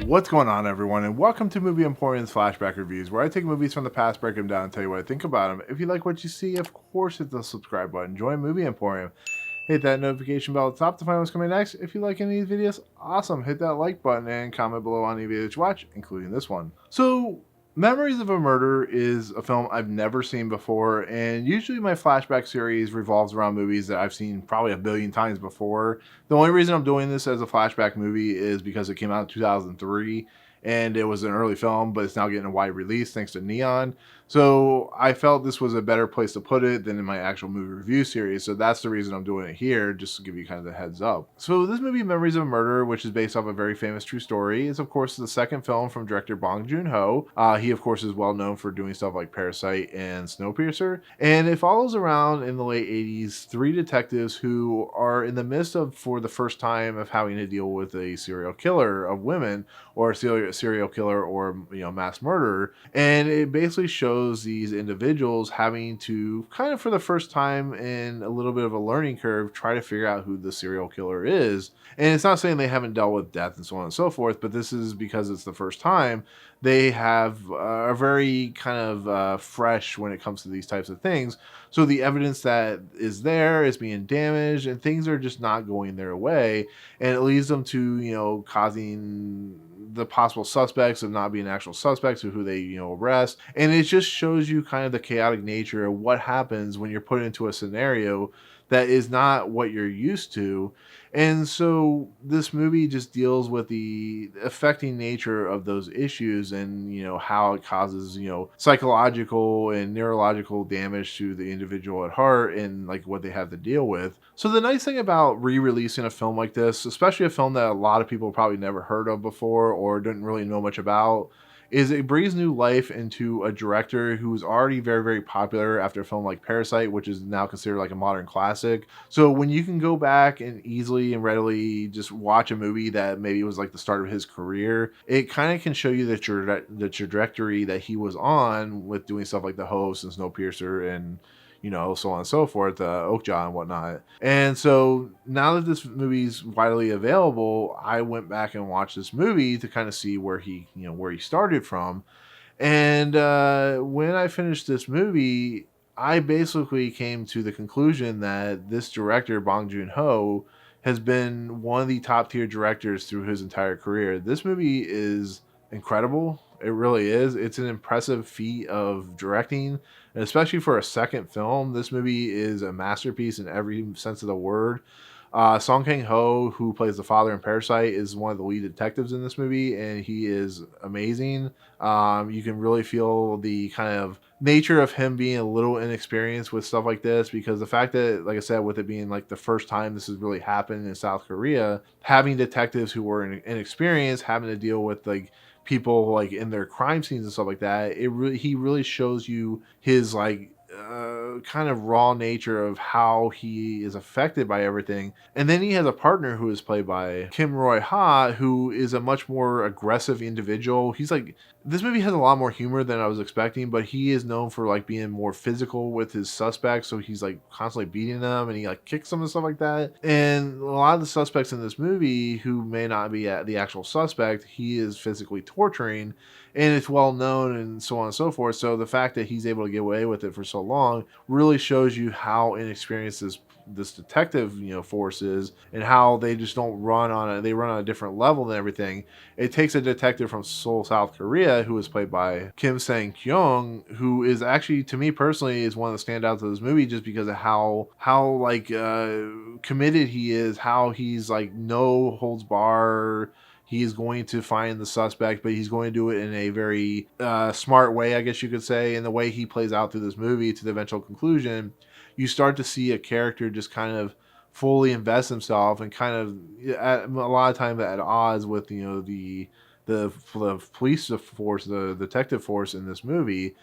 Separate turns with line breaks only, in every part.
What's going on, everyone, and welcome to Movie Emporium's Flashback Reviews, where I take movies from the past, break them down, and tell you what I think about them. If you like what you see, of course hit the subscribe button. Join Movie Emporium. Hit that notification bell at the top to find what's coming next. If you like any of these videos, awesome. Hit that like button and comment below on any videos you watch, including this one. So, Memories of a Murder is a film I've never seen before, and usually my flashback series revolves around movies that I've seen probably a billion times before. The only reason I'm doing this as a flashback movie is because it came out in 2003, and it was an early film, but it's now getting a wide release thanks to Neon. So I felt this was a better place to put it than in my actual movie review series, so that's the reason I'm doing it here, just to give you kind of the heads up. So this movie, Memories of a Murder, which is based off a very famous true story, is of course the second film from director Bong Joon-ho. He of course is well known for doing stuff like Parasite and Snowpiercer, and it follows around in the late 80s three detectives who are in the midst of, for the first time, of having to deal with a serial killer of women, or a serial killer, or mass murderer. And it basically shows these individuals having to kind of, for the first time in a little bit of a learning curve, try to figure out who the serial killer is. And it's not saying they haven't dealt with death and so on and so forth, but this is because it's the first time they have are very kind of fresh when it comes to these types of things. So the evidence that is there is being damaged, and things are just not going their way, and it leads them to causing the possible suspects of not being actual suspects, of who they arrest. And it just shows you kind of the chaotic nature of what happens when you're put into a scenario that is not what you're used to. And so this movie just deals with the affecting nature of those issues, and how it causes psychological and neurological damage to the individual at heart, and like what they have to deal with. So the nice thing about re-releasing a film like this, especially a film that a lot of people probably never heard of before or didn't really know much about, is it breathes new life into a director who was already very, very popular after a film like Parasite, which is now considered like a modern classic. So when you can go back and easily and readily just watch a movie that maybe was like the start of his career, it kind of can show you the trajectory that he was on with doing stuff like The Host and Snowpiercer and so on and so forth, Okja and whatnot. And so now that this movie's widely available, I went back and watched this movie to kind of see where he started from. And when I finished this movie, I basically came to the conclusion that this director, Bong Joon-ho, has been one of the top tier directors through his entire career. This movie is incredible. It really is. It's an impressive feat of directing, and especially for a second film. This movie is a masterpiece in every sense of the word. Kang-Ho, who plays the father in Parasite, is one of the lead detectives in this movie, and he is amazing. You can really feel the kind of nature of him being a little inexperienced with stuff like this, because the fact that, like I said, with it being like the first time this has really happened in South Korea, having detectives who were inexperienced, having to deal with like people like in their crime scenes and stuff like that, he really shows you his like kind of raw nature of how he is affected by everything. And then he has a partner who is played by Roi-Ha, who is a much more aggressive individual. He's like, this movie has a lot more humor than I was expecting, but he is known for like being more physical with his suspects. So he's like constantly beating them, and he like kicks them and stuff like that. And a lot of the suspects in this movie who may not be the actual suspect, he is physically torturing, and it's well known and so on and so forth. So the fact that he's able to get away with it for so long really shows you how inexperienced this detective force is, and how they just don't run on it. They run on a different level than everything. It takes a detective from Seoul, South Korea, who is played by Sang-kyung, who is actually, to me personally, is one of the standouts of this movie, just because of how like committed he is, how he's like no holds bar. He is going to find the suspect, but he's going to do it in a very smart way, I guess you could say. And the way he plays out through this movie to the eventual conclusion, you start to see a character just kind of fully invest himself, and kind of a lot of times at odds with the police force, the detective force in this movie.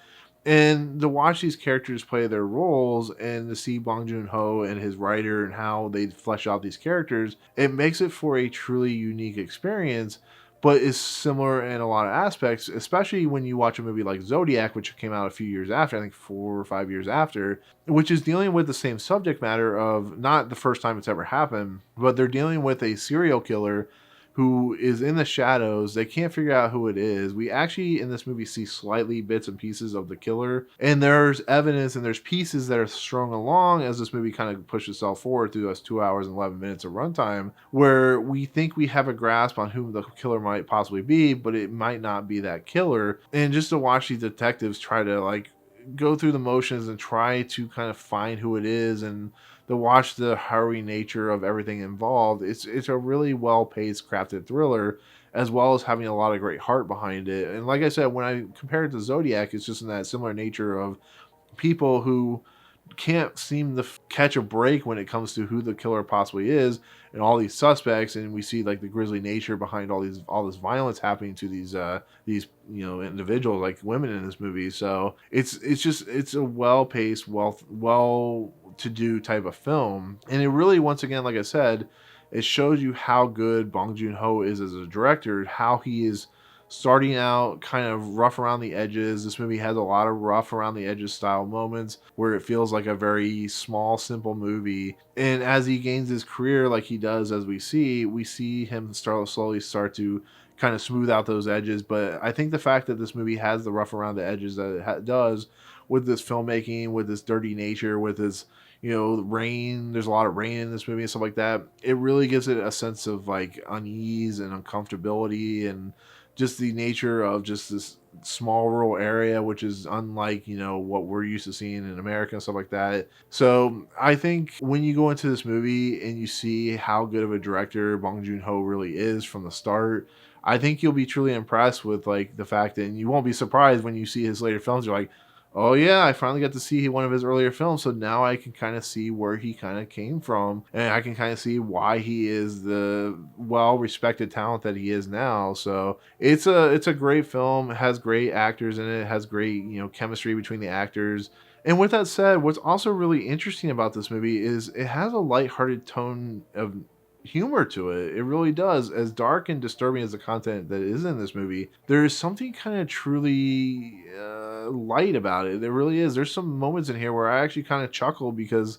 And to watch these characters play their roles, and to see Bong Joon-ho and his writer and how they flesh out these characters, it makes it for a truly unique experience, but is similar in a lot of aspects, especially when you watch a movie like Zodiac, which came out a few years after, I think 4 or 5 years after, which is dealing with the same subject matter of not the first time it's ever happened, but they're dealing with a serial killer who is in the shadows. They can't figure out who it is. We actually in this movie see slightly bits and pieces of the killer, and there's evidence and there's pieces that are strung along as this movie kind of pushes itself forward through those 2 hours and 11 minutes of runtime, where we think we have a grasp on who the killer might possibly be, but it might not be that killer. And just to watch these detectives try to like go through the motions and try to kind of find who it is, and to watch the hurry nature of everything involved, it's a really well-paced, crafted thriller, as well as having a lot of great heart behind it. And like I said, when I compare it to Zodiac, it's just in that similar nature of people who can't seem to catch a break when it comes to who the killer possibly is, and all these suspects, and we see like the grisly nature behind all this violence happening to these individuals, like women in this movie. So it's a well-paced, well to do type of film, and it really, once again, like I said, it shows you how good Bong Joon-ho is as a director, how he is starting out kind of rough around the edges. This movie has a lot of rough around the edges style moments where it feels like a very small, simple movie. And as he gains his career, like he does, as we see him slowly start to kind of smooth out those edges. But I think the fact that this movie has the rough around the edges that it does, with this filmmaking, with this dirty nature, with this rain, there's a lot of rain in this movie and stuff like that, it really gives it a sense of like unease and uncomfortability, and just the nature of just this small rural area, which is unlike, what we're used to seeing in America and stuff like that. So I think when you go into this movie and you see how good of a director Bong Joon-ho really is from the start, I think you'll be truly impressed with like the fact that, and you won't be surprised when you see his later films. You're like, oh yeah, I finally got to see one of his earlier films, so now I can kind of see where he kind of came from, and I can kind of see why he is the well-respected talent that he is now. So it's a great film. It has great actors in it. It has great chemistry between the actors. And with that said, what's also really interesting about this movie is it has a lighthearted tone of humor to it. It really does. As dark and disturbing as the content that is in this movie, there is something kind of truly light about it. There really is. There's some moments in here where I actually kind of chuckle, because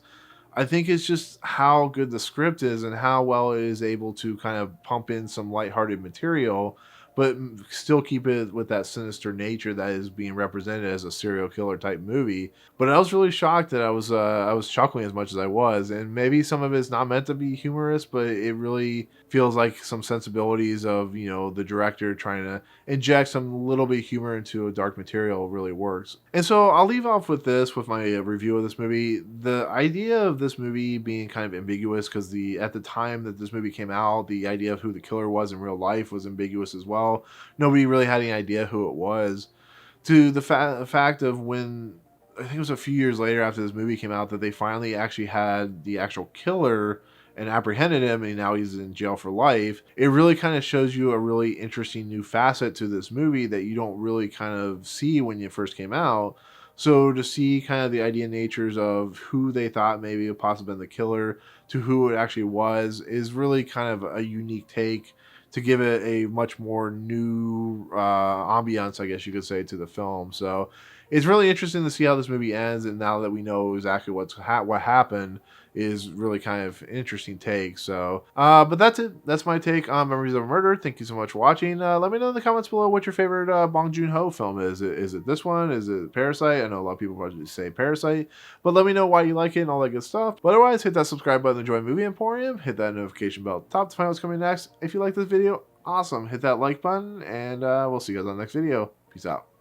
I think it's just how good the script is and how well it is able to kind of pump in some lighthearted material, but still keep it with that sinister nature that is being represented as a serial killer type movie. But I was really shocked that I was chuckling as much as I was, and maybe some of it's not meant to be humorous, but it really feels like some sensibilities of the director trying to inject some little bit of humor into a dark material really works. And so I'll leave off with this, with my review of this movie. The idea of this movie being kind of ambiguous, because at the time that this movie came out, the idea of who the killer was in real life was ambiguous as well. Nobody really had any idea who it was, to the fact of when, I think it was a few years later after this movie came out, that they finally actually had the actual killer and apprehended him, and now he's in jail for life. It really kind of shows you a really interesting new facet to this movie that you don't really kind of see when you first came out. So to see kind of the idea natures of who they thought maybe have possibly been the killer to who it actually was is really kind of a unique take to give it a much more new ambiance, I guess you could say, to the film. So it's really interesting to see how this movie ends, and now that we know exactly what happened, is really kind of interesting take. So, but that's it. That's my take on Memories of a Murder. Thank you so much for watching. Let me know in the comments below what your favorite Bong Joon-ho film is. Is it this one? Is it Parasite? I know a lot of people probably say Parasite, but let me know why you like it and all that good stuff. But otherwise, hit that subscribe button to join Movie Emporium. Hit that notification bell at the top to find out what's coming next. If you like this video, awesome. Hit that like button, and we'll see you guys on the next video. Peace out.